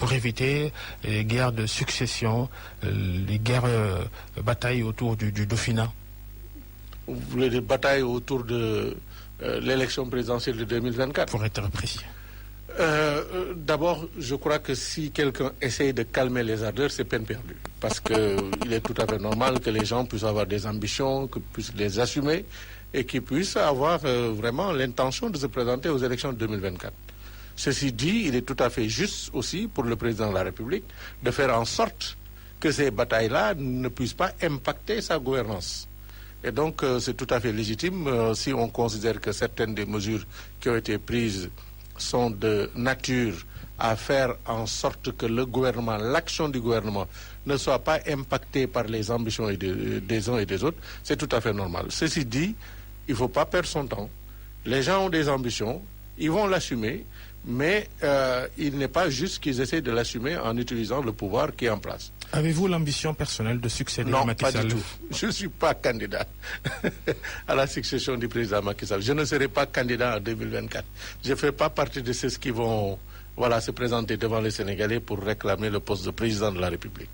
pour éviter les guerres de succession, les batailles autour du Dauphinat? Vous voulez des batailles autour de l'élection présidentielle de 2024? Pour être précis. D'abord, je crois que si quelqu'un essaye de calmer les ardeurs, c'est peine perdue. Parce qu'il est tout à fait normal que les gens puissent avoir des ambitions, qu'ils puissent les assumer et qu'ils puissent avoir vraiment l'intention de se présenter aux élections de 2024. Ceci dit, il est tout à fait juste aussi pour le président de la République de faire en sorte que ces batailles-là ne puissent pas impacter sa gouvernance. Et donc, c'est tout à fait légitime si on considère que certaines des mesures qui ont été prises sont de nature à faire en sorte que le gouvernement, l'action du gouvernement ne soit pas impactée par les ambitions des uns et des autres, c'est tout à fait normal. Ceci dit, il ne faut pas perdre son temps. Les gens ont des ambitions, ils vont l'assumer, mais il n'est pas juste qu'ils essaient de l'assumer en utilisant le pouvoir qui est en place. Avez-vous l'ambition personnelle de succéder à Macky Sall? Non, pas du tout. Je ne suis pas candidat à la succession du président Macky Sall. Je ne serai pas candidat en 2024. Je ne fais pas partie de ceux qui vont se présenter devant les Sénégalais pour réclamer le poste de président de la République.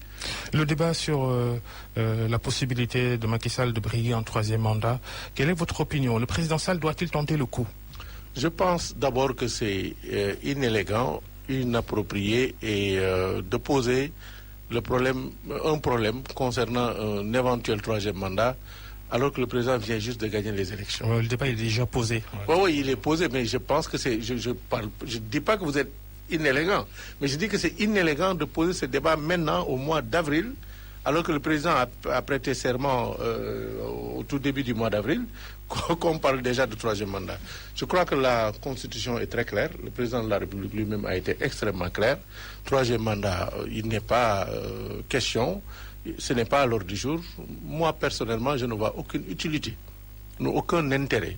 Le débat sur la possibilité de Macky Sall de briguer un troisième mandat, quelle est votre opinion? Le président Sall doit-il tenter le coup? Je pense d'abord que c'est inélégant, inapproprié et de poser un problème concernant un éventuel troisième mandat alors que le président vient juste de gagner les élections. Le débat est déjà posé. Oui, il est posé, mais je pense que c'est... Je ne dis pas que vous êtes inélégant, mais je dis que c'est inélégant de poser ce débat maintenant au mois d'avril, alors que le président a prêté serment au tout début du mois d'avril, qu'on parle déjà de troisième mandat. Je crois que la Constitution est très claire. Le président de la République lui-même a été extrêmement clair. Troisième mandat, il n'est pas question. Ce n'est pas à l'ordre du jour. Moi, personnellement, je ne vois aucune utilité, aucun intérêt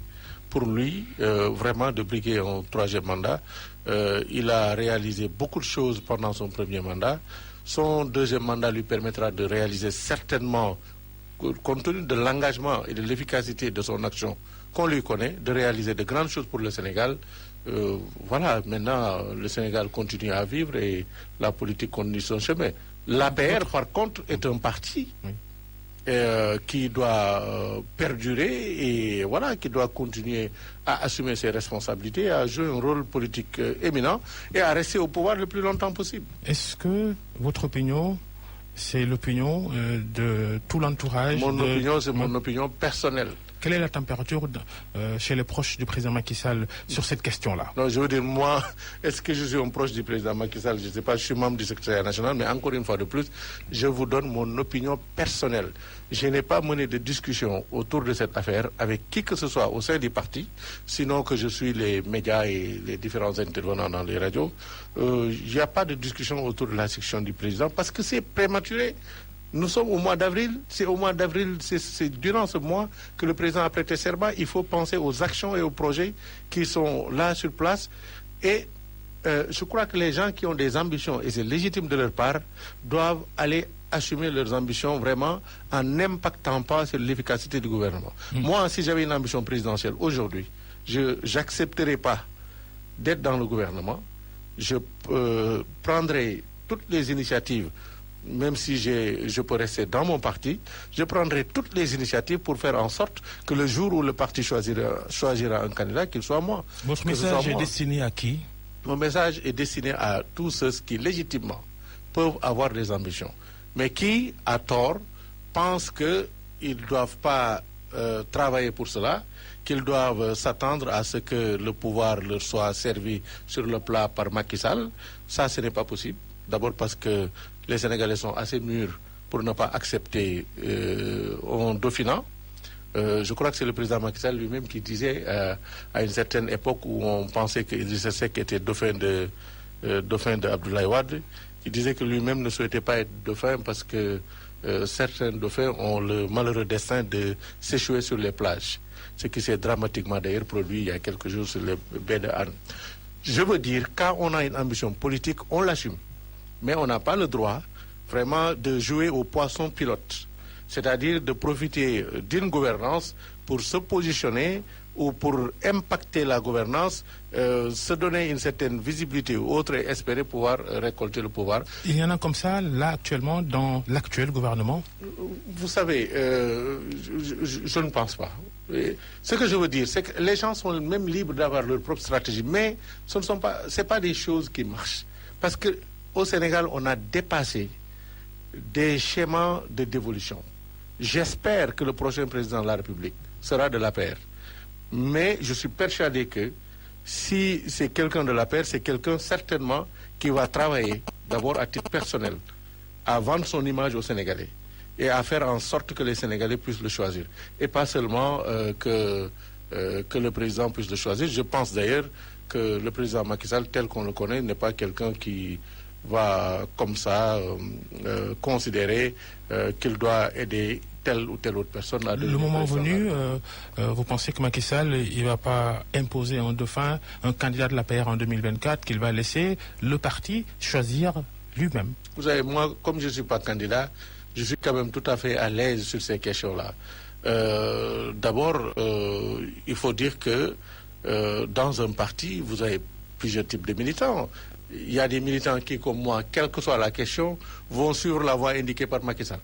pour lui vraiment de briguer un troisième mandat. Il a réalisé beaucoup de choses pendant son premier mandat. Son deuxième mandat lui permettra de réaliser certainement, compte tenu de l'engagement et de l'efficacité de son action qu'on lui connaît, de réaliser de grandes choses pour le Sénégal. Maintenant, le Sénégal continue à vivre et la politique continue son chemin. L'APR, par contre, est un parti qui doit perdurer et qui doit continuer à assumer ses responsabilités, à jouer un rôle politique éminent et à rester au pouvoir le plus longtemps possible. Est-ce que votre opinion, c'est l'opinion de tout l'entourage? Mon opinion, c'est mon opinion personnelle. Quelle est la température chez les proches du président Macky Sall sur cette question-là? Non, je veux dire, moi, est-ce que je suis un proche du président Macky Sall? Je ne sais pas, je suis membre du secrétariat national, mais encore une fois de plus, je vous donne mon opinion personnelle. Je n'ai pas mené de discussion autour de cette affaire avec qui que ce soit au sein du parti, sinon que je suis les médias et les différents intervenants dans les radios. Il n'y a pas de discussion autour de la section du président parce que c'est prématuré. Nous sommes au mois d'avril, c'est durant ce mois que le président a prêté serment. Il faut penser aux actions et aux projets qui sont là sur place. Et je crois que les gens qui ont des ambitions, et c'est légitime de leur part, doivent aller assumer leurs ambitions vraiment en n'impactant pas sur l'efficacité du gouvernement. Moi, si j'avais une ambition présidentielle aujourd'hui, je n'accepterais pas d'être dans le gouvernement. Je prendrai toutes les initiatives. Même si je peux rester dans mon parti, je prendrai toutes les initiatives pour faire en sorte que le jour où le parti choisira un candidat, qu'il soit moi. Votre message est destiné à qui? Mon message est destiné à tous ceux qui, légitimement, peuvent avoir des ambitions, mais qui, à tort, pensent qu'ils ne doivent pas travailler pour cela, qu'ils doivent s'attendre à ce que le pouvoir leur soit servi sur le plat par Macky Sall. Ça, ce n'est pas possible. D'abord parce que les Sénégalais sont assez mûrs pour ne pas accepter un dauphinat. Je crois que c'est le président Macky Sall lui-même qui disait à une certaine époque où on pensait qu'Idrissa Seck était dauphin de Abdoulaye Wade, il disait que lui-même ne souhaitait pas être dauphin parce que certains dauphins ont le malheureux destin de s'échouer sur les plages. Ce qui s'est dramatiquement d'ailleurs produit il y a quelques jours sur les baies de Hann. Je veux dire, quand on a une ambition politique, on l'assume. Mais on n'a pas le droit vraiment de jouer au poisson pilote, c'est-à-dire de profiter d'une gouvernance pour se positionner ou pour impacter la gouvernance, se donner une certaine visibilité ou autre et espérer pouvoir récolter le pouvoir. Il y en a comme ça, là, actuellement, dans l'actuel gouvernement? Vous savez, je ne pense pas. Ce que je veux dire, c'est que les gens sont même libres d'avoir leur propre stratégie, mais c'est pas des choses qui marchent. Parce qu'au Sénégal, on a dépassé des schémas de dévolution. J'espère que le prochain président de la République sera de l'APR. Mais je suis persuadé que si c'est quelqu'un de l'APR, c'est quelqu'un certainement qui va travailler d'abord à titre personnel, à vendre son image aux Sénégalais et à faire en sorte que les Sénégalais puissent le choisir. Et pas seulement que le président puisse le choisir. Je pense d'ailleurs que le président Macky Sall, tel qu'on le connaît, n'est pas quelqu'un qui va comme ça considérer qu'il doit aider telle ou telle autre personne. Le moment venu, vous pensez que Macky Sall, il ne va pas imposer en dauphin un candidat de l'APR en 2024, qu'il va laisser le parti choisir lui-même? Vous savez, moi, comme je ne suis pas candidat, je suis quand même tout à fait à l'aise sur ces questions-là. D'abord, il faut dire que dans un parti, vous avez plusieurs types de militants. Il y a des militants qui, comme moi, quelle que soit la question, vont suivre la voie indiquée par Macky Sall.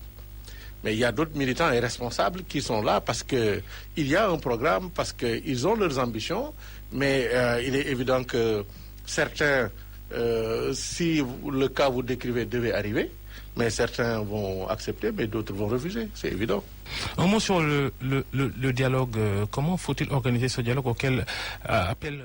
Mais il y a d'autres militants et responsables qui sont là parce qu'il y a un programme, parce qu'ils ont leurs ambitions, mais il est évident que certains, si le cas vous décrivez devait arriver, mais certains vont accepter, mais d'autres vont refuser, c'est évident. Un mot sur le dialogue. Comment faut-il organiser ce dialogue auquel appelle